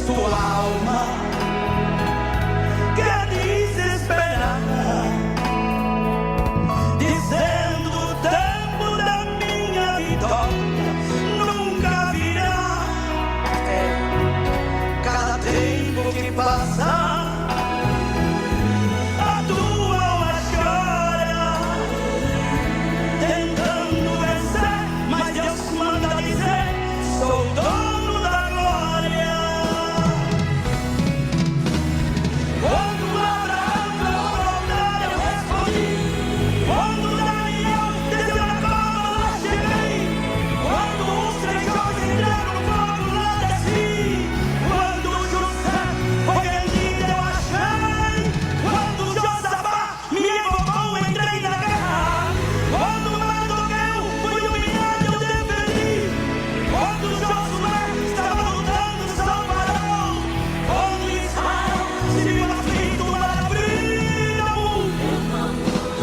tua alma que desesperada, dizendo o tempo da minha vitória nunca virá. Cada tempo que passa, a tua alma chora, tentando vencer, mas Deus manda dizer: sou dono da glória. Quando Abraão clamou ao altar, eu respondi. Quando Daniel desceu na cova, lá cheguei. Quando os 3 jovens entraram no fogo, lá desci. Quando José foi vendido, eu achei. Quando Josafá me invocou, entrei na guerra. Quando Mardoqueu foi humilhado, eu defendi. Quando Josué estava lutando, só parou. Quando Israel se viu aflito, maravilha muda.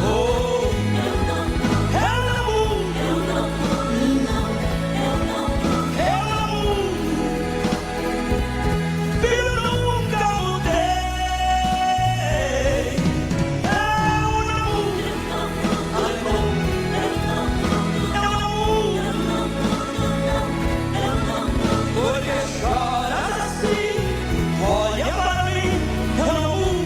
Oh, ela muda. Eu não mudo. Filho, nunca mudei. Eu não mudo. Porque choras assim, olha para mim, eu não mudo.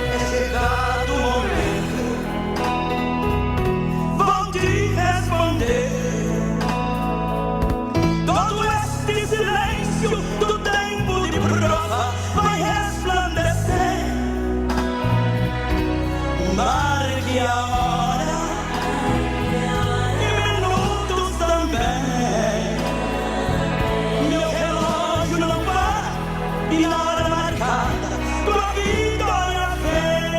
É chegado o momento, vou te responder. Todo este silêncio do tempo de prova vai resplandecer. Marque a hora e minutos também. Meu relógio não para e na hora marcada tua vitória vem.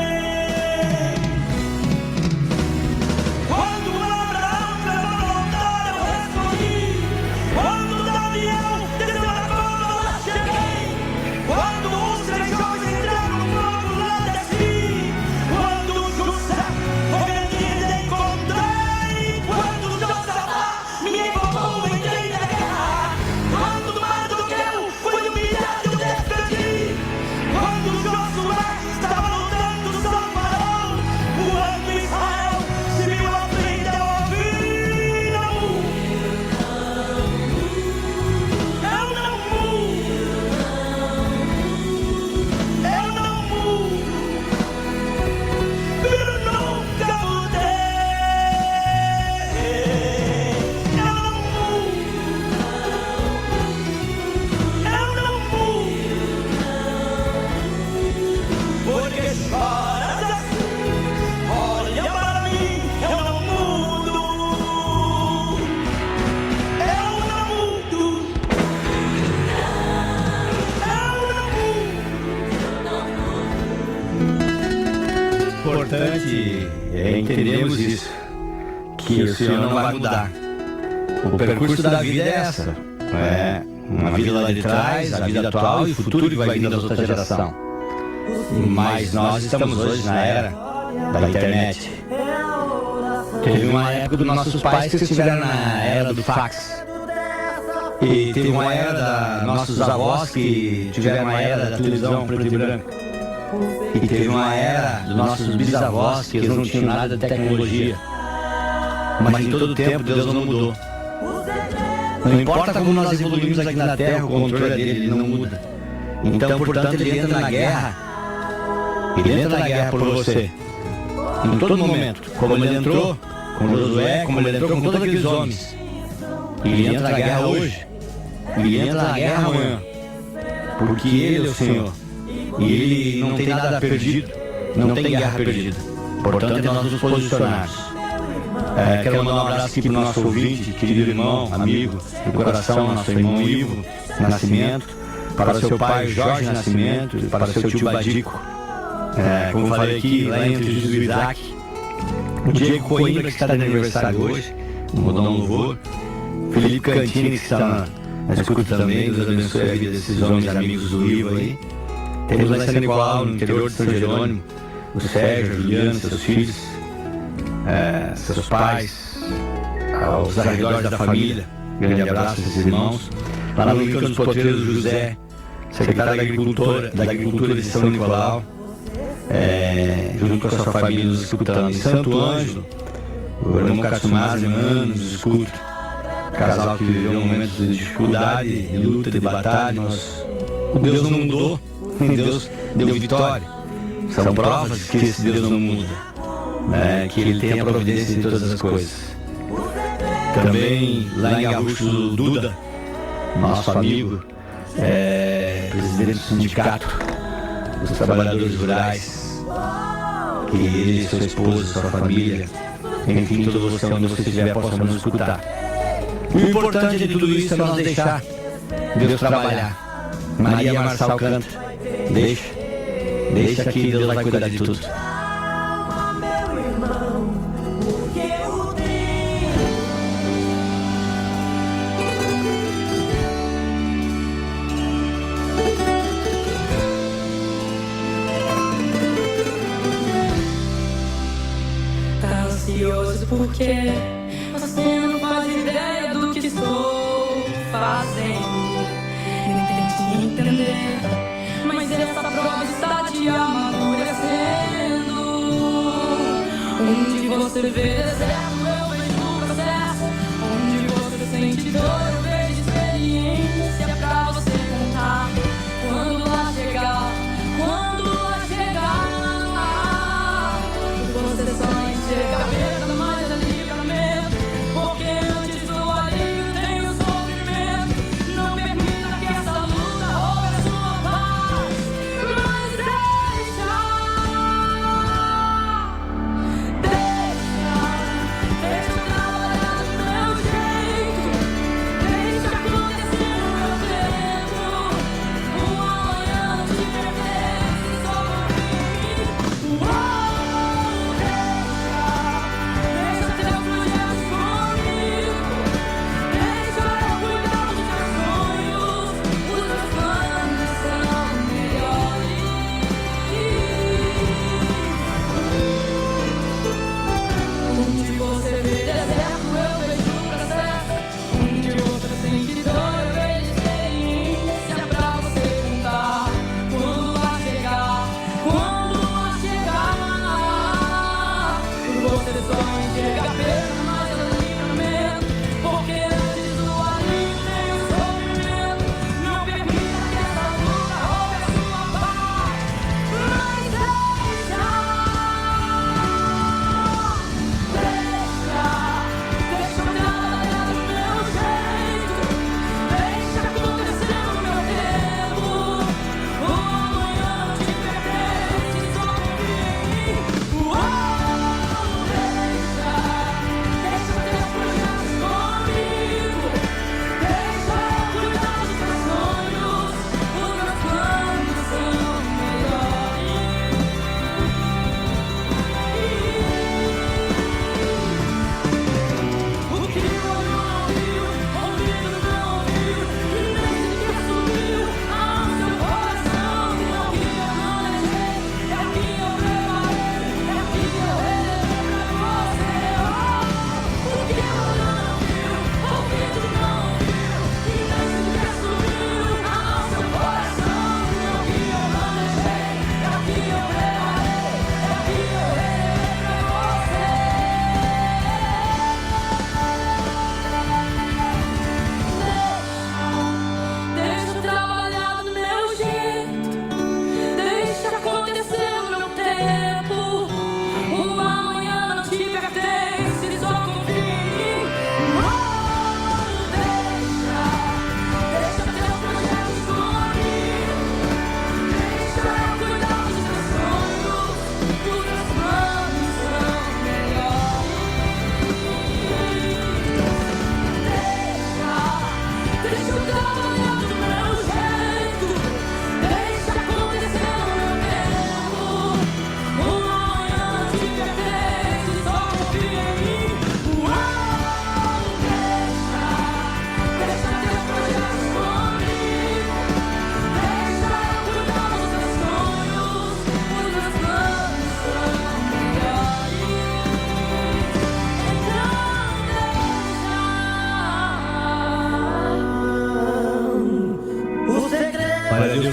Quando Abraão clamou no altar, eu respondi. Quando Daniel desceu na cova, lá cheguei. Quando os 3 jovens entraram no fogo, lá desci. Quando José foi vendido, encontrei. Quando Josafá me invocou, entrei na guerra. Quando Mardoqueu foi humilhado, eu defendi. Quando Josué estava lutando, só parou. Quando Israel se viu aflito, eu ouvi. Não mudo. Eu não mudo. Eu não mudo. Filho, nunca mudei. Eu não mudo. Eu não mudo. Porque choras assim, olha para mim, eu não mudo. Eu não mudo. Importante é entendermos isso, que o Senhor não vai mudar. O percurso da vida é essa. É uma vida lá de trás, a vida atual e o futuro que vai vir das outras gerações. Mas nós estamos hoje na era da internet. Teve uma época dos nossos pais que estiveram na era do fax. E teve uma era dos nossos avós que tiveram uma era da televisão preto e branco. E teve uma era dos nossos bisavós que eles não tinham nada de tecnologia. Mas em todo o tempo Deus não mudou. Não importa como nós evoluímos aqui na Terra, o controle dele ele não muda. Então, portanto, ele entra na guerra. Ele entra na guerra por você. Em todo momento. Como ele entrou com Josué, como ele entrou com todos aqueles homens. E ele entra na guerra hoje. E ele entra na guerra amanhã. Porque ele é o Senhor. E ele não tem nada perdido. Não tem guerra perdida. Portanto, é nós nos posicionarmos. Quero mandar um abraço aqui para o nosso ouvinte, querido irmão, amigo, do coração, nosso irmão Ivo Nascimento, para o seu pai Jorge Nascimento e para o seu tio Badico. Como falei aqui, lá entre Jesus e Isaac, O Diego Coimbra, que está de aniversário hoje. Vou dar um louvor. Felipe Cantini, que está na escuta também. Deus abençoe a vida desses homens amigos do Ivo aí. Temos lá em São Nicolau, no interior de São Jerônimo, o Sérgio, a Juliana, seus filhos, seus pais, aos arredores da família. Grande abraço a esses irmãos. Lá no Rincão dos Potreiros, José, secretário da Agricultura de São Nicolau, junto com a sua família nos escutando. Em Santo Ângelo, o irmão Katsumasa, nos escuta. Casal que viveu momentos de dificuldade, de luta, de batalha. O Deus não mudou, Deus deu vitória. São provas que esse Deus não muda, que Ele tem a providência em todas as coisas. Também lá em Gaúcho, o Duda, nosso amigo, presidente do sindicato dos trabalhadores rurais, que ele, sua esposa, sua família, enfim, todo você onde você estiver possa nos escutar. O importante de tudo isso é nós deixar Deus trabalhar. Maria Marçal canta, deixa que Deus vai cuidar de tudo. Tá ansioso porque você não faz ideia do que estou fazendo. Nem tente entender, mas essa prova está te amadurecendo. Onde você vê deserto, eu vejo processo. Onde você sente dor, eu vejo experiência pra você contar. Quando lá chegar, você só enxerga a perda, mas é livramento. Porque antes do alívio tem o sofrimento. Não permita que essa luta roube a sua paz, mas deixa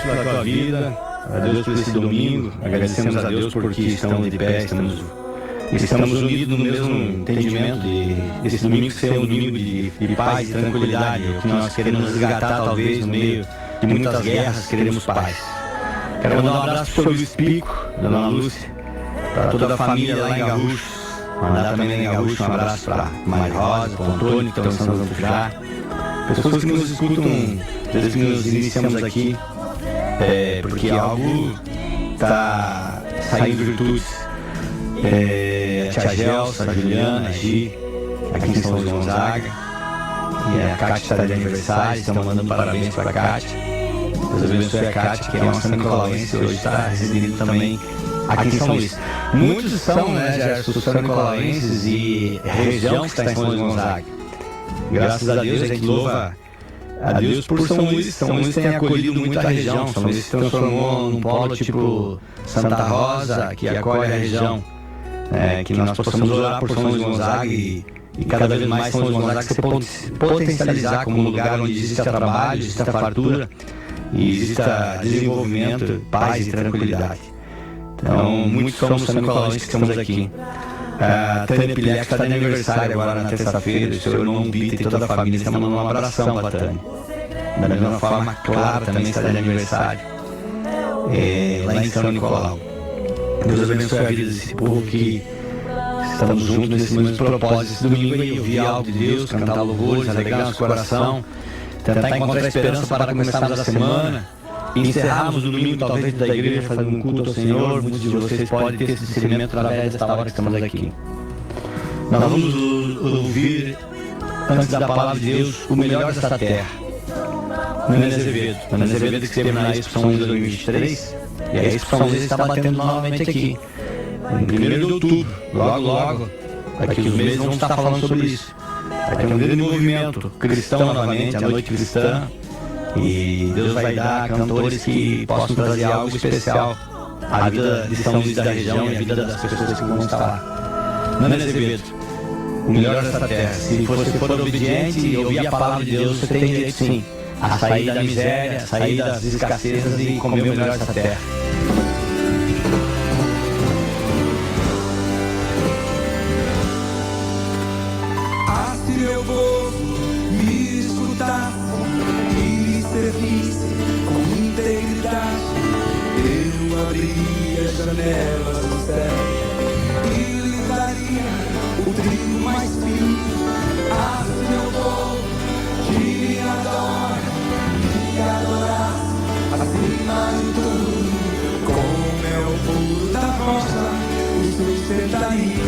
pela tua vida, a Deus por esse domingo, agradecemos a Deus porque estamos de pé, estamos unidos no mesmo entendimento de esse domingo ser um domingo de paz e tranquilidade, o que nós queremos resgatar talvez no meio de muitas guerras, queremos paz. Quero mandar um abraço para o seu Luiz Pico, Dona Lúcia, para toda a família lá em Gaúcho, mandar também lá em Gaúcho um abraço para Maria Rosa, para o Antônio, que estão em São João do Pujá, pessoas que nos escutam desde que nos iniciamos aqui, porque algo está saindo virtudes. A tia Gelsa, a Juliana, a Gi, aqui em São Luís Gonzaga, e a Cátia está de aniversário, estamos mandando parabéns para a Cátia. Deus abençoe a Cátia, que é uma São Nicolauense, hoje está residindo também aqui em São Luís. Muitos são, né, Gerson, São Nicolauenses e região que está em São Luís Gonzaga. Graças a Deus, a gente louva a Deus por São Luís. São Luís tem acolhido muita região. São Luís se transformou num polo tipo Santa Rosa, que acolhe a região. Que nós possamos orar por São Luís Gonzaga e cada vez mais São Luís Gonzaga se potencializar como um lugar onde existe trabalho, existe fartura e existe desenvolvimento, paz e tranquilidade. Então, muitos somos São Nicolauenses que estamos aqui. A Tânia Pilex está de aniversário agora na terça-feira, o seu irmão Bita e toda a família está mandando um abração para a Tânia. Da mesma forma, a Clara também está de aniversário, lá em São Nicolau. Deus abençoe a vida desse povo que estamos juntos nesse mesmo propósito. Esse domingo aí ouvir algo de Deus, cantar louvores, alegrar nosso coração, tentar encontrar esperança para começarmos a semana e encerrarmos o domingo talvez da igreja fazendo um culto ao Senhor. Muitos de vocês podem ter esse discernimento através desta hora que estamos aqui. Nós vamos ouvir, antes da palavra de Deus, o melhor desta terra. Nani Azevedo. Nani Azevedo que esteve na Expo São Luís 2023. E a Expo São Luís está batendo novamente aqui, em 1º de outubro, logo, daqui uns meses vamos estar falando sobre isso. Vai ter um grande movimento cristão novamente, a noite cristã, e Deus vai dar cantores que possam trazer algo especial à vida de São Luís da região e à vida das pessoas que vão estar lá. Nani Azevedo, o melhor dessa terra. Se você for obediente e ouvir a palavra de Deus, você tem direito sim a sair da miséria, a sair das escassezas e comer o melhor dessa terra. Se meu povo me escutasse e me servisse com integridade, eu abriria as janelas do céu e lhe daria o trigo mais fino. Se meu povo que me adora, me adorasse acima de tudo, com o mel puro da rocha o sustentaria.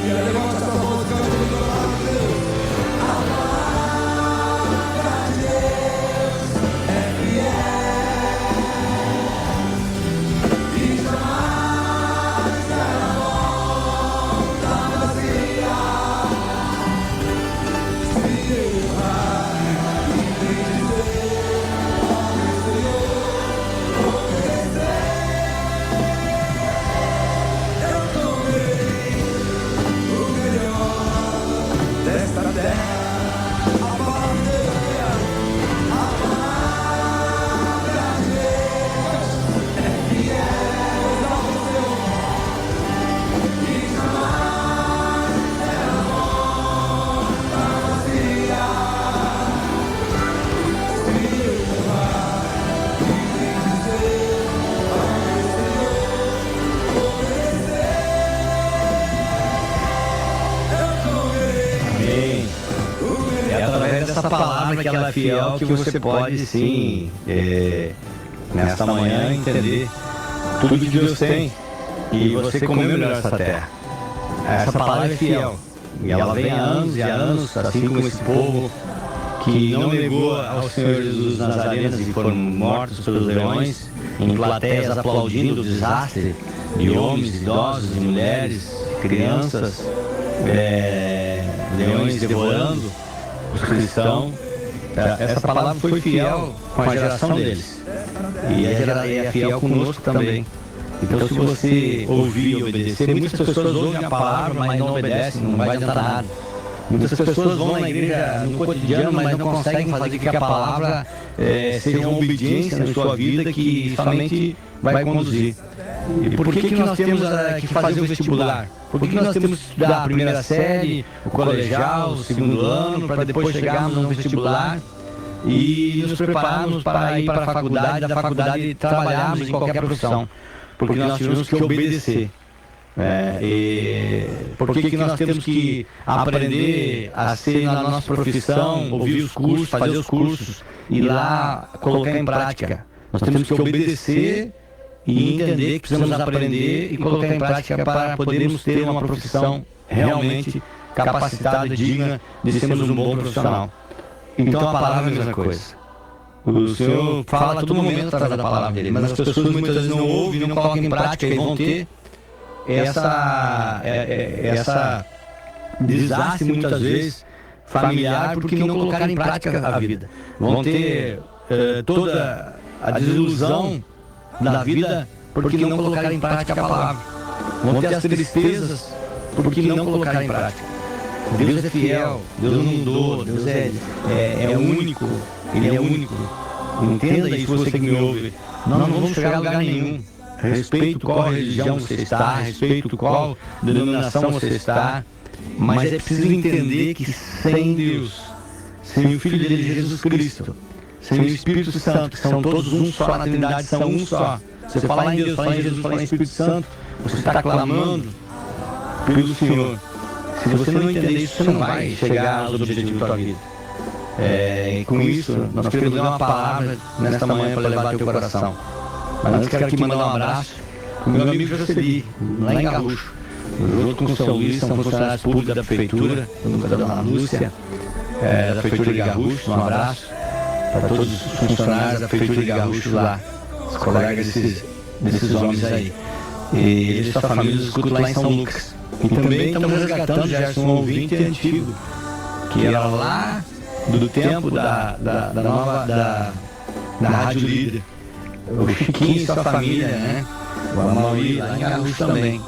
Levanta essa voz, canta a palavra de Deus. A palavra de Deus. essa palavra que ela é fiel, que você pode sim, nesta manhã, entender tudo que Deus tem e você comer melhor essa terra. Essa palavra é fiel e ela vem há anos e anos, assim como esse povo que não negou ao Senhor Jesus Nazarenas e foram mortos pelos leões, em plateias aplaudindo o desastre de homens, idosos, de mulheres, crianças, leões devorando os cristãos. Essa palavra foi fiel com a geração deles e é fiel conosco também. Então, se você ouvir e obedecer, muitas pessoas ouvem a palavra, mas não obedecem, não vai adiantar nada. Muitas pessoas vão na igreja no cotidiano, mas não conseguem fazer com que a palavra seja uma obediência na sua vida que somente vai conduzir. E por que nós temos que fazer o vestibular? Por que nós temos que estudar a primeira série, o colegial, o segundo ano, para depois chegarmos no vestibular e nos prepararmos para ir para a faculdade, da faculdade trabalharmos em qualquer profissão? Porque nós tivemos que obedecer. Por que nós temos que aprender a ser na nossa profissão, ouvir os cursos, fazer os cursos e lá colocar em prática? Nós temos que obedecer e entender que precisamos aprender e colocar em prática para podermos ter uma profissão realmente capacitada e digna de sermos um bom profissional. Então a palavra é a mesma coisa. O Senhor fala a todo momento através da palavra dele, mas as pessoas muitas vezes não ouvem, não colocam em prática e vão ter essa desastre muitas vezes familiar porque não colocaram em prática a vida. Vão ter toda a desilusão da vida porque não colocaram em prática a palavra. Vão ter as tristezas porque não colocaram em prática. Deus é fiel, Deus não mudou, Deus é único, Ele é único. Entenda isso, você que me ouve. Nós não vamos chegar a lugar nenhum. Respeito qual religião você está, respeito qual denominação você está, mas é preciso entender que sem Deus, sem o Filho dele, Jesus Cristo, sem o Espírito Santo, que são todos um só na Trindade, são um só. Você falar em Deus, falar em Jesus, falar em Espírito Santo, você está clamando pelo Senhor. Se você não entender isso, você não vai chegar aos objetivos da sua vida. Com isso, nós queremos dar uma palavra nesta manhã para levar ao teu coração. Mas antes quero aqui mandar um abraço para o meu amigo Jocely, lá em Garrucho. Junto com o São Luís, são funcionários públicos da Prefeitura, junto com a dona Lúcia, da Prefeitura de Garrucho. Um abraço para todos os funcionários da Prefeitura de Garrucho lá, os colegas desses homens aí. E eles e sua família nos escutam lá em São Lucas. E também estamos resgatando, Gerson, um ouvinte antigo, que era lá do tempo da Rádio Líder. O Chiquinho e sua família, né? O Amauri, lá em Garrucho também.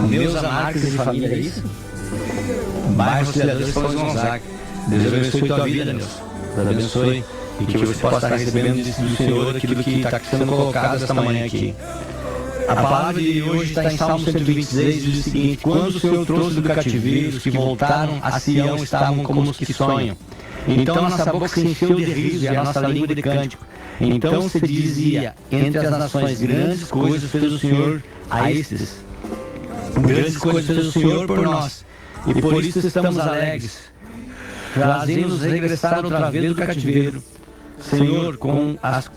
Meus Marques e família, é isso? Bairro Auxiliadores Paulo Gonzaga. Deus abençoe tua vida, Deus. Deus abençoe e que você possa estar recebendo do Senhor aquilo que está sendo colocado esta manhã aqui. A palavra de hoje está em Salmo 126 e diz o seguinte: quando o Senhor trouxe do cativeiro, os que voltaram a Sião estavam como os que sonham. Então a nossa boca se encheu de riso e a nossa língua de cântico. Então se dizia entre as nações: grandes coisas fez o Senhor a estes. Grandes coisas fez o Senhor por nós. E por isso estamos alegres, fazendo-nos regressar outra vez do cativeiro. Senhor, como as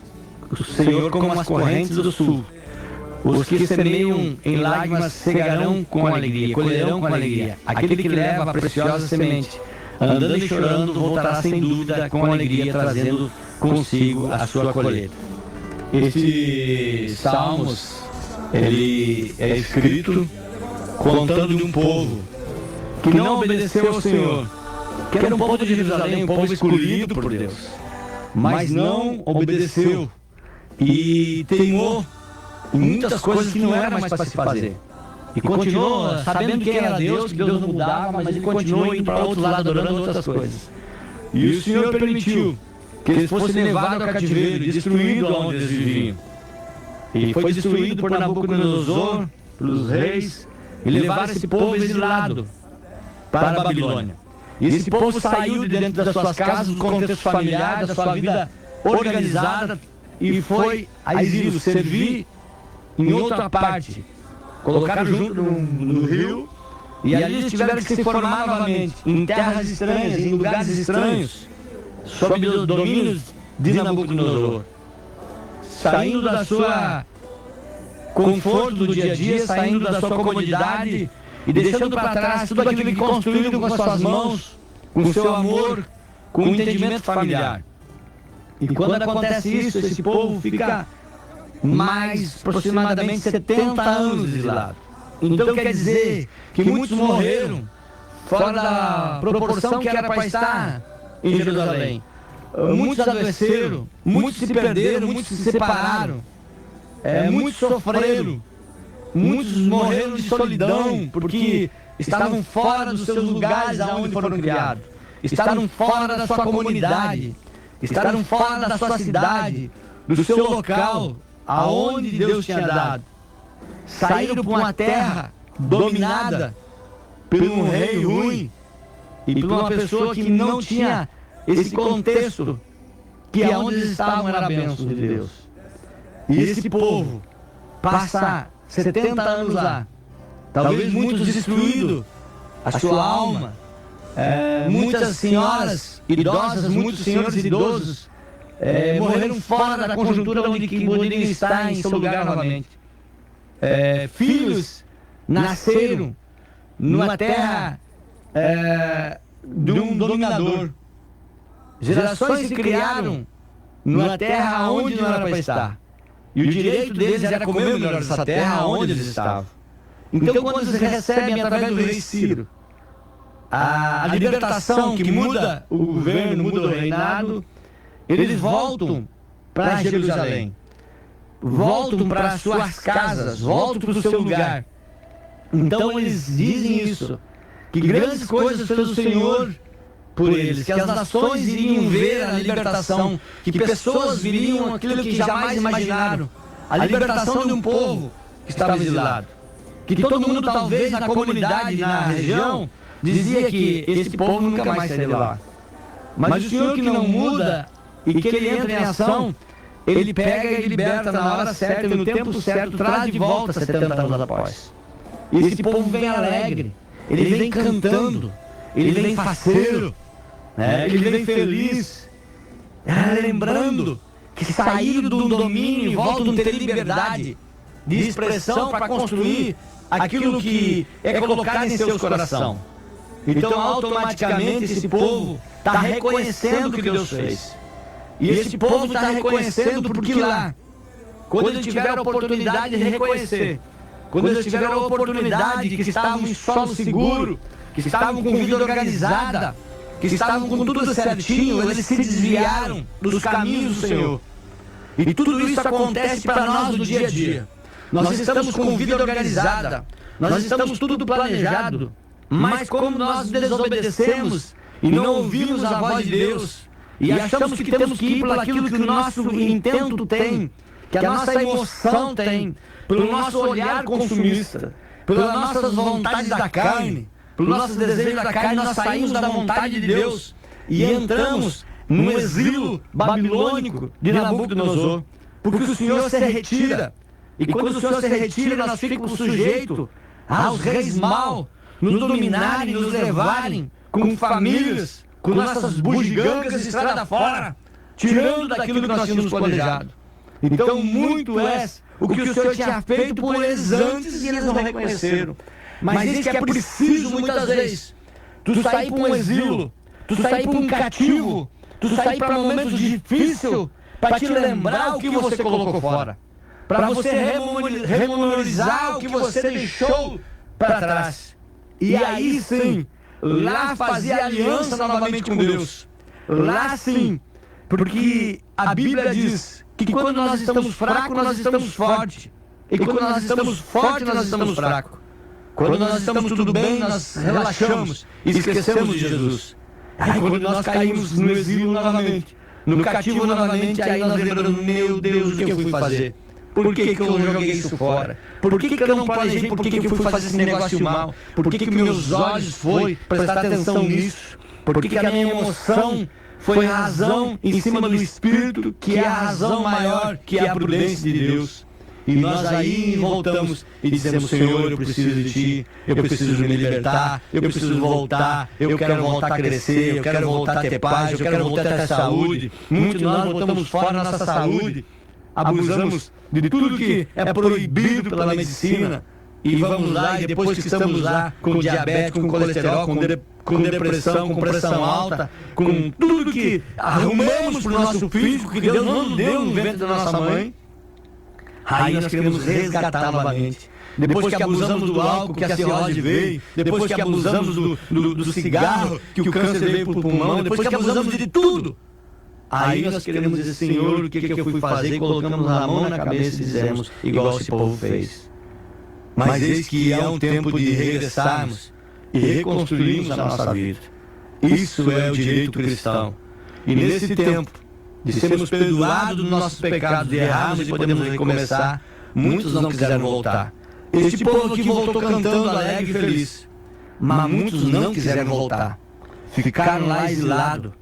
correntes do sul. Os que semeiam em lágrimas cegarão com alegria, colherão com alegria. Aquele que leva a preciosa semente, andando e chorando, voltará sem dúvida com alegria, trazendo consigo a sua colheita. Este Salmos, ele é escrito contando de um povo que não obedeceu ao Senhor, que era um povo de Jerusalém, um povo escolhido por Deus, mas não obedeceu e teimou em muitas coisas que não era mais para se fazer. E continuou sabendo quem era Deus, que Deus não mudava, mas ele continuou indo para outro lado, adorando outras coisas. E o Senhor permitiu que eles fossem levados ao cativeiro, destruídos onde eles viviam. E foi destruído por Nabucodonosor, pelos reis, e levaram esse povo exilado para a Babilônia. E esse povo saiu de dentro das suas casas, do contexto familiar, da sua vida organizada, e foi a exílio servir em outra parte. Colocaram junto no rio E ali eles tiveram que se formar novamente, em terras estranhas, em lugares estranhos, sob os domínios de Nabucodonosor. Saindo da sua conforto do dia a dia, saindo da sua comodidade e deixando para trás tudo aquilo que construíram com as suas mãos, com o seu amor, com o entendimento familiar. E quando acontece isso, esse povo fica mais aproximadamente 70 anos exilado. Então quer dizer que muitos morreram fora da proporção que era para estar em Jerusalém. Muitos adoeceram, muitos se perderam, muitos se separaram, muitos sofreram, muitos morreram de solidão porque estavam fora dos seus lugares aonde foram criados, estavam fora da sua comunidade, estavam fora da sua cidade, do seu local, aonde Deus tinha dado. Saíram para uma terra dominada por um rei ruim e por uma pessoa que não tinha esse contexto, que aonde eles estavam era a bênção de Deus. E esse povo passa 70 anos lá, talvez muitos destruídos, a sua alma, muitas senhoras idosas, muitos senhores idosos morreram fora da conjuntura onde que poderiam estar em seu lugar novamente. Filhos nasceram numa terra de um dominador. Gerações se criaram numa terra onde não era para estar. E o direito deles era comer o melhor dessa terra onde eles estavam. Então, quando eles recebem através do rei Ciro a libertação que muda o governo, muda o reinado, eles voltam para Jerusalém, voltam para suas casas, voltam para o seu lugar. Então eles dizem isso, que grandes coisas fez o Senhor por eles, que as nações iriam ver a libertação, que pessoas viriam aquilo que jamais imaginaram, a libertação de um povo que estava exilado. Que todo mundo talvez na comunidade, na região, dizia que esse povo nunca mais sairia de lá. Mas o Senhor que não muda e que ele entra em ação, ele pega e liberta na hora certa e no tempo certo, traz de volta 70 anos após. E esse povo vem alegre, ele vem cantando, ele vem faceiro, ele vem feliz, lembrando que saíram do domínio e voltam a ter liberdade de expressão para construir aquilo que é colocado em seus corações. Então automaticamente esse povo está reconhecendo o que Deus fez. E esse povo está reconhecendo porque lá, quando eles tiveram a oportunidade de reconhecer, quando eles tiveram a oportunidade que estavam em solo seguro, que estavam com vida organizada, que estavam com tudo certinho, eles se desviaram dos caminhos do Senhor. E tudo isso acontece para nós no dia a dia. Nós estamos com vida organizada, nós estamos tudo planejado, mas como nós desobedecemos e não ouvimos a voz de Deus, e achamos que temos que ir por aquilo que o nosso intento tem, que a nossa emoção tem, pelo nosso olhar consumista, pelas nossas vontades da carne, pelos nossos desejos da carne, nós saímos da vontade de Deus e entramos no exílio babilônico de Nabucodonosor, porque o Senhor se retira, e quando o Senhor se retira, nós ficamos sujeitos aos reis maus nos dominarem, nos levarem com famílias, com nossas bugigangas estrada fora, tirando daquilo que nós tínhamos planejado. Então muito é o que o Senhor tinha feito por eles antes e eles não reconheceram. Mas isso que é preciso muitas vezes, tu sair para um exílio, tu sair para um cativo, tu sair para momentos difíceis, para te lembrar o que você colocou fora, para você rememorizar o que você deixou para trás. E aí sim, lá fazer aliança novamente com Deus. Lá sim, porque a Bíblia diz que quando nós estamos fracos, nós estamos fortes. E quando nós estamos fortes, nós estamos fracos. Quando nós estamos tudo bem, nós relaxamos e esquecemos de Jesus. Aí quando nós caímos no exílio novamente, no cativo novamente, aí nós lembramos, meu Deus, o que eu fui fazer? Por que eu joguei isso fora? Por que eu não planejei? Por que eu fui fazer esse negócio mal? Por que meus olhos foi prestar atenção nisso? Por que a minha emoção foi razão em cima do Espírito, que é a razão maior, que é a prudência de Deus? E nós aí voltamos e dizemos: Senhor, eu preciso de Ti, eu preciso me libertar, eu preciso voltar, eu quero voltar a crescer, eu quero voltar a ter paz, eu quero voltar a ter saúde. Muitos de nós botamos fora a nossa saúde, abusamos de tudo que é proibido pela medicina. E vamos lá, e depois que estamos lá, com diabetes, com colesterol, com depressão, com pressão alta, com tudo que arrumamos para o nosso físico, que Deus não nos deu no ventre da nossa mãe, aí nós queremos resgatar novamente. Depois que abusamos do álcool, que a cirrose veio, depois que abusamos do cigarro, que o câncer veio para o pulmão, depois que abusamos de tudo, aí nós queremos dizer: Senhor, o que eu fui fazer? E colocamos a mão na cabeça e dizemos, igual esse povo fez. Mas eis que é um tempo de regressarmos e reconstruirmos a nossa vida. Isso é o direito cristão. E nesse tempo de sermos perdoados dos nossos pecados, de errarmos e podemos recomeçar, muitos não quiseram voltar. Este povo aqui voltou cantando alegre e feliz, mas muitos não quiseram voltar. Ficaram lá exilados,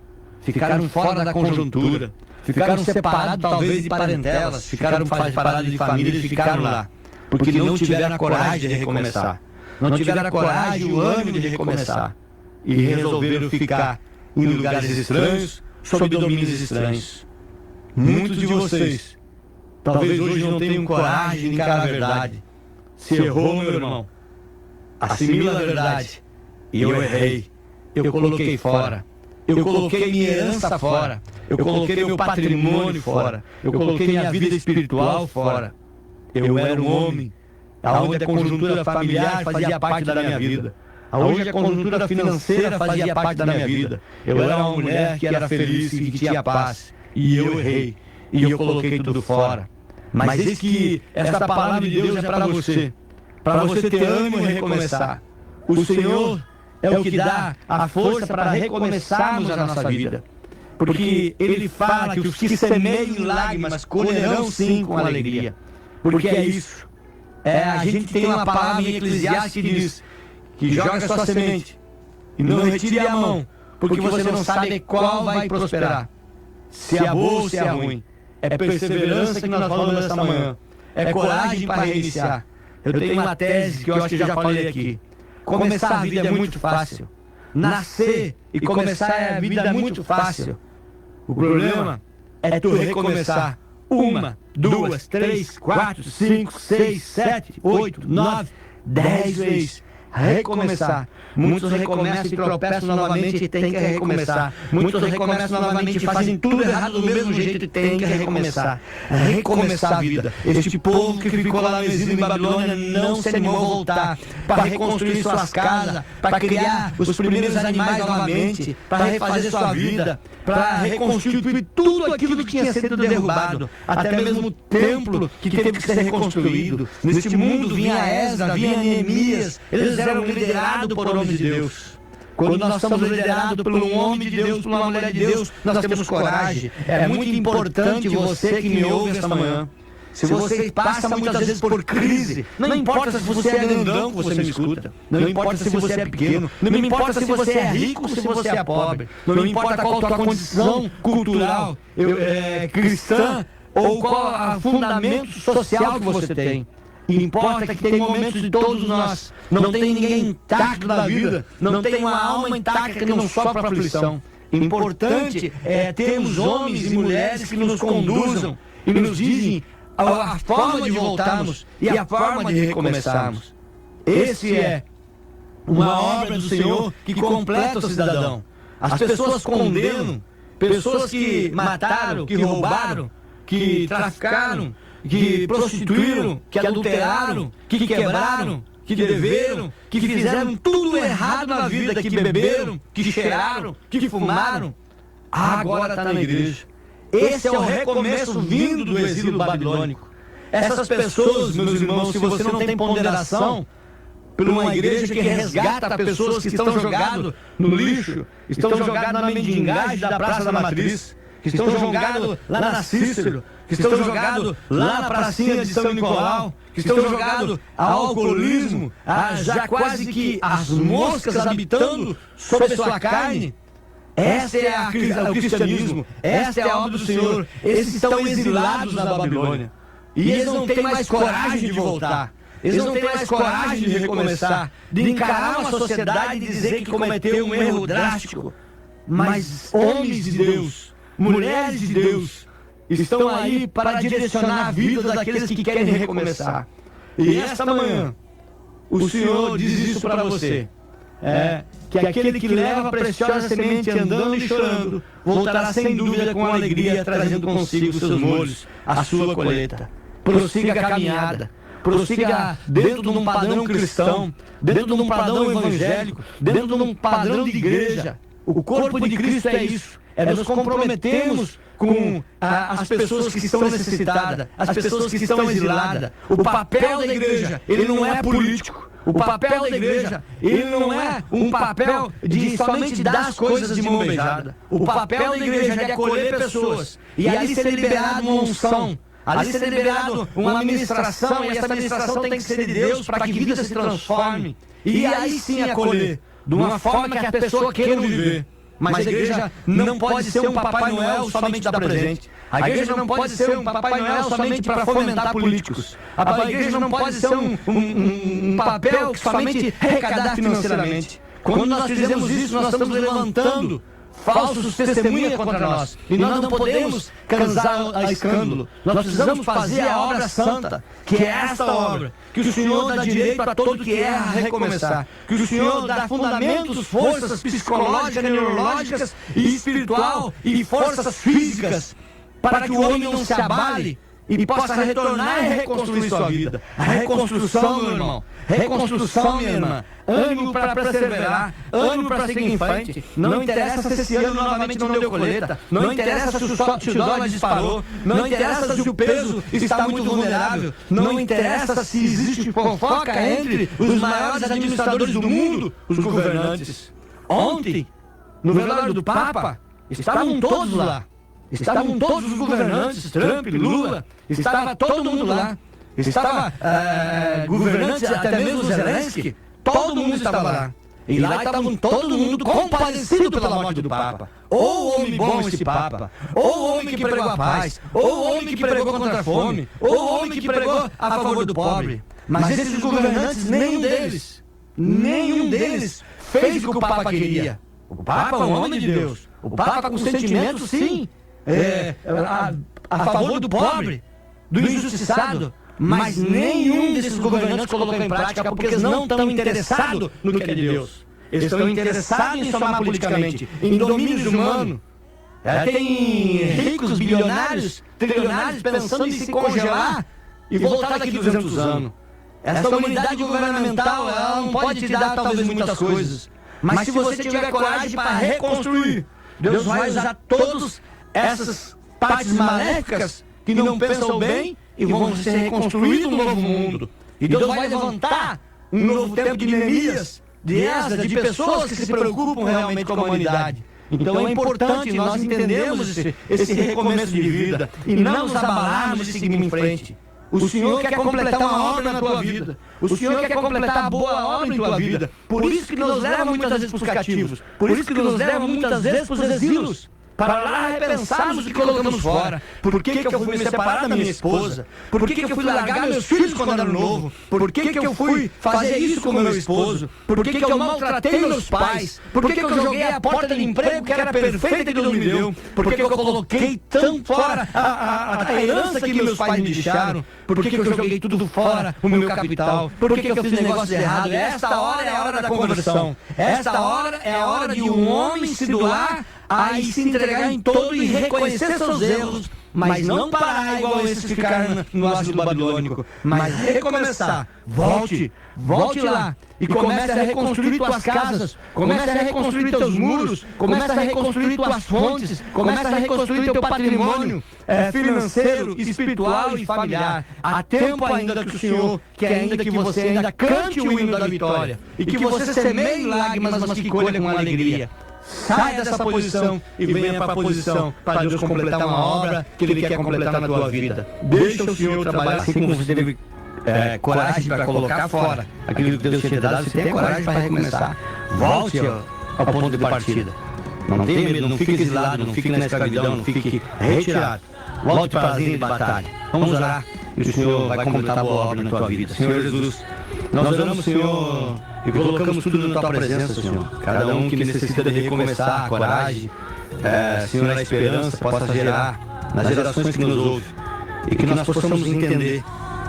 ficaram fora da conjuntura, ficaram separados talvez de parentelas, ficaram separados de famílias e ficaram lá. Porque não tiveram a coragem de recomeçar. Não tiveram a coragem e o ânimo de recomeçar. E resolveram ficar em lugares estranhos, sob domínios estranhos. Muitos de vocês, talvez hoje não tenham coragem de encarar a verdade. Se errou, meu irmão, assimila a verdade. E eu errei. Eu coloquei fora. Eu coloquei minha herança fora. Eu coloquei meu patrimônio fora. Eu coloquei minha vida espiritual fora. Eu era um homem onde a conjuntura familiar fazia parte da minha vida, onde a conjuntura financeira fazia parte da minha vida. Eu era uma mulher que era feliz e que tinha paz. E eu errei. E eu coloquei tudo fora. Mas eis que esta palavra de Deus é para você ter ânimo e recomeçar. O Senhor é o que dá a força para recomeçarmos a nossa vida. Porque Ele fala que os que semeiam em lágrimas colherão sim com alegria. Porque é isso. A gente tem uma palavra em Eclesiastes que diz que joga sua semente e não retire a mão, porque você não sabe qual vai prosperar. Se é boa ou se é ruim. É perseverança que nós falamos esta manhã. É coragem para reiniciar. Eu tenho uma tese que eu acho que já falei aqui. Começar a vida é muito fácil. Nascer e começar a vida é muito fácil. O problema é tu recomeçar. 1, 2, 3, 4, 5, 6, 7, 8, 9, 10 vezes. Recomeçar. Muitos recomeçam e tropeçam novamente e tem que recomeçar. Muitos recomeçam novamente e fazem tudo errado do mesmo jeito e tem que recomeçar. Recomeçar a vida. Este povo que ficou lá no exílio em Babilônia não se animou a voltar para reconstruir suas casas, para criar os primeiros animais novamente, para refazer sua vida, para reconstruir tudo aquilo que tinha sido derrubado, até mesmo o templo que teve que ser reconstruído. Neste mundo vinha Esdras, vinha Neemias, eles eram liderados por homens de Deus. Quando nós somos liderados por um homem de Deus, por uma mulher de Deus, nós temos coragem. É muito importante você que me ouve esta manhã. Se você passa muitas vezes por crise, não importa se você é grandão que você me escuta, não importa se você é pequeno, não importa se você é rico ou se você é pobre, não importa qual a tua condição cultural, cristã, ou qual o fundamento social que você tem. Importa que tem momentos de todos nós. Não tem ninguém intacto na vida. Não tem uma alma intacta que não sofre aflição. Importante é termos homens e mulheres que nos conduzam e nos dizem a forma de voltarmos e a forma de recomeçarmos. Esse é uma obra do Senhor que completa o cidadão. As pessoas condenam pessoas que mataram, que roubaram, que traficaram, que prostituíram, que adulteraram, que quebraram, que deveram, que fizeram tudo errado na vida, que beberam, que cheiraram, que fumaram, agora está na igreja. Esse é o recomeço vindo do exílio babilônico. Essas pessoas, meus irmãos, se você não tem ponderação por uma igreja que resgata pessoas que estão jogadas no lixo, estão jogadas na mendigagem da Praça da Matriz, que estão jogados lá na Cícero, que estão jogados lá na pracinha de São Nicolau, que estão jogados ao alcoolismo, já quase que as moscas habitando sobre sua carne. Essa é o cristianismo, essa é a obra do Senhor. Esses estão exilados na Babilônia. E eles não têm mais coragem de voltar. Eles não têm mais coragem de recomeçar, de encarar uma sociedade e dizer que cometeu um erro drástico. Mas homens de Deus, mulheres de Deus, estão aí para direcionar a vida daqueles que querem recomeçar. E esta manhã, o Senhor diz isso para você. Que aquele que leva a preciosa semente andando e chorando, voltará sem dúvida com alegria, trazendo consigo os seus molhos, a sua colheita. Prossiga a caminhada. Prossiga dentro de um padrão cristão, dentro de um padrão evangélico, dentro de um padrão de igreja. O corpo de Cristo é isso. Nos comprometermos com as pessoas que estão necessitadas, as pessoas que estão exiladas. O papel da igreja, ele não é político. O papel da igreja, ele não é um papel de somente dar as coisas de mão beijada. O papel da igreja é de acolher pessoas e ali ser liberado uma unção. Ali ser liberado uma administração, e essa administração tem que ser de Deus para que a vida se transforme. E aí sim acolher, de uma forma que a pessoa queira viver. Mas a igreja não pode ser um Papai Noel somente dar presente. A igreja não pode ser um Papai Noel somente para fomentar políticos. A igreja não pode ser um papel que somente arrecadar financeiramente. Quando nós fizemos isso, nós estamos levantando falsos testemunhas contra nós. E nós não podemos cansar a escândalo. Nós precisamos fazer a obra santa, que é esta obra, que o Senhor dá direito a todo que erra a recomeçar. Que o Senhor dá fundamentos, forças psicológicas, neurológicas e espiritual e forças físicas para que o homem não se abale e possa retornar e reconstruir sua vida. A reconstrução, meu irmão. Reconstrução, minha irmã. Ânimo para perseverar. Ânimo para seguir em frente. Não interessa se esse ano novamente não deu colheita. Não interessa se o dólar disparou. Não interessa se o peso está muito vulnerável. Não interessa se existe fofoca entre os maiores administradores do mundo, os governantes. Ontem, no velório do Papa, estavam todos lá. Estavam todos os governantes, Trump, Lula, estava todo mundo lá. Estava governantes, até mesmo Zelensky, todo mundo estava lá. E lá estavam todo mundo compadecido pela morte do Papa. Ou homem bom esse Papa, ou homem que pregou a paz, ou homem que pregou contra a fome, ou homem que pregou a favor do pobre. Mas esses governantes, nenhum deles fez o que o Papa queria. O Papa é um homem de Deus. O Papa com sentimento, sim, a favor do pobre, do injustiçado, mas nenhum desses governantes colocou em prática porque eles não estão interessados no que é de Deus. Eles estão interessados em somar politicamente, em domínio humano. Tem ricos, bilionários, trilionários pensando em se congelar e voltar daqui 200 anos. Essa unidade governamental, ela não pode te dar talvez muitas coisas, mas se você tiver coragem para reconstruir, Deus vai usar todos essas partes maléficas que não pensam bem e vão ser reconstruído um novo mundo. E Deus vai levantar um novo tempo de Neemias, de Esdras, de pessoas que se preocupam realmente com a humanidade. Então é importante nós entendermos esse recomeço de vida e não nos abalarmos e seguirmos em frente. O Senhor quer completar uma obra na tua vida. O Senhor quer completar a boa obra em tua vida. Por isso que nos leva muitas vezes para os cativos. Por isso que nos leva muitas vezes para os exilos. Para lá repensarmos o que colocamos fora. Por que eu fui me separar da minha esposa? Por que eu fui largar meus filhos quando era novo? Por que eu fui fazer isso com meu esposo? Por que eu maltratei meus pais? Por que eu joguei a porta de emprego que era perfeita que Deus me deu? Por que eu coloquei tão fora a herança que meus pais me deixaram? Por que eu joguei tudo fora, o meu capital? Por que eu fiz negócios errados? Esta hora é a hora da conversão. Esta hora é a hora de um homem se doar, aí se entregar em todo e reconhecer seus erros, mas não parar igual esses ficaram no asilo babilônico, mas recomeçar. Volte lá e comece a reconstruir tuas casas, comece a reconstruir teus muros, comece a reconstruir tuas fontes, comece a reconstruir teu patrimônio financeiro, espiritual e familiar. Há tempo ainda que o Senhor, que ainda que você ainda cante o hino da vitória e que você semeie lágrimas, mas que colha com alegria. Saia dessa posição e venha para a posição para Deus completar uma obra que Ele quer completar na tua vida. Deixa o Senhor trabalhar assim como você teve coragem para colocar fora aquilo que Deus te dado. Você tem coragem para recomeçar. Volte ao ponto de partida. Não tenha medo, não fique exilado, não fique na escravidão, não fique retirado. Volte para a linha de batalha. Vamos orar e o Senhor vai completar a boa obra na tua vida. Senhor Jesus, nós oramos, Senhor, e colocamos tudo na tua presença, Senhor. Cada um que necessita de recomeçar, a coragem, Senhor, a esperança possa gerar nas gerações que nos ouvem. E que nós possamos entender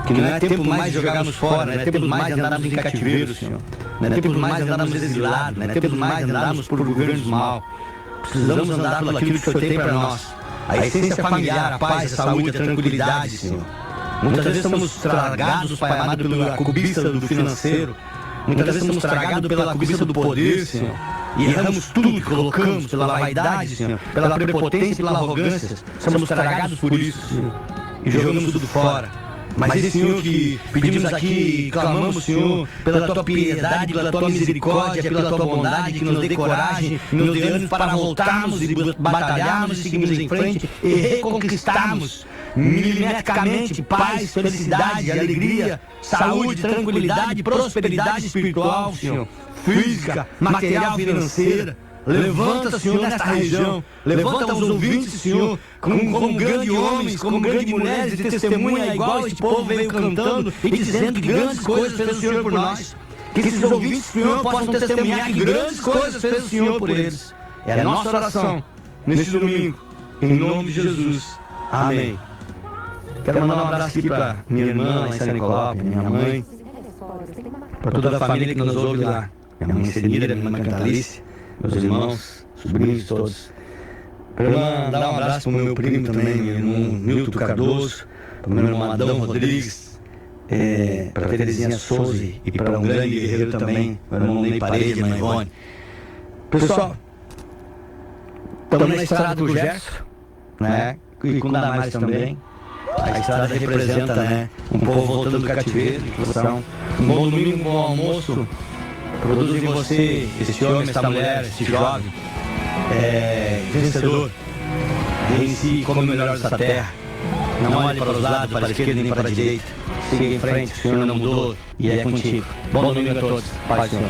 que não é tempo mais de jogarmos fora, não é tempo mais de andarmos em cativeiro, Senhor. Não é tempo mais de andarmos exilados, não é tempo mais de andarmos por governos mal. Precisamos andar pelo aquilo que o Senhor tem para nós. A essência familiar, a paz, a saúde, a tranquilidade, Senhor. Muitas vezes somos tragados, Pai amado, pela cobiça do financeiro. Muitas vezes somos tragados pela cobiça do poder, Senhor. E erramos tudo que colocamos pela vaidade, Senhor, pela prepotência e pela arrogância. Somos tragados por isso, Senhor. E jogamos tudo fora. Mas esse Senhor que pedimos aqui, clamamos, Senhor, pela tua piedade, pela tua misericórdia, pela tua bondade, que nos dê coragem, nos dê ânimo para voltarmos e batalharmos, seguirmos em frente e reconquistarmos milimetricamente paz, felicidade, alegria, saúde, tranquilidade, prosperidade espiritual, Senhor, física, material, financeira. Levanta, Senhor, nesta região. Levanta os ouvintes, Senhor, como grandes homens, como grandes mulheres de testemunha, igual este povo veio cantando e dizendo que grandes coisas fez o Senhor por nós. Que esses ouvintes, Senhor, possam testemunhar que grandes coisas fez o Senhor por eles. É a nossa oração neste domingo, em nome de Jesus. Amém. Quero mandar um abraço aqui para minha irmã lá em São Nicolau, minha mãe, para toda a família que nos ouve lá. Minha mãe Celira, minha mãe Cantalice, meus irmãos, sobrinhos todos. Quero mandar um abraço para o meu primo também, meu irmão Milton Cardoso, para o meu irmão Adão Rodrigues, para a Terezinha Souza e para um grande guerreiro também, meu irmão Ney Parede, irmã Ivone. Pessoal, estamos na estrada do Gerson, né? E com Damares também. A estrada representa, né, um povo voltando do cativeiro, um bom domingo, um bom almoço. Produz em você, esse homem, essa mulher, esse jovem, vencedor. Em si, come o melhor dessa terra. Não olhe para os lados, para a esquerda nem para a direita. Siga em frente, o Senhor não mudou e é contigo. Bom domingo a todos. Paz, Senhor.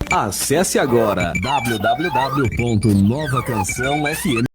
Acesse agora www.novacançãofm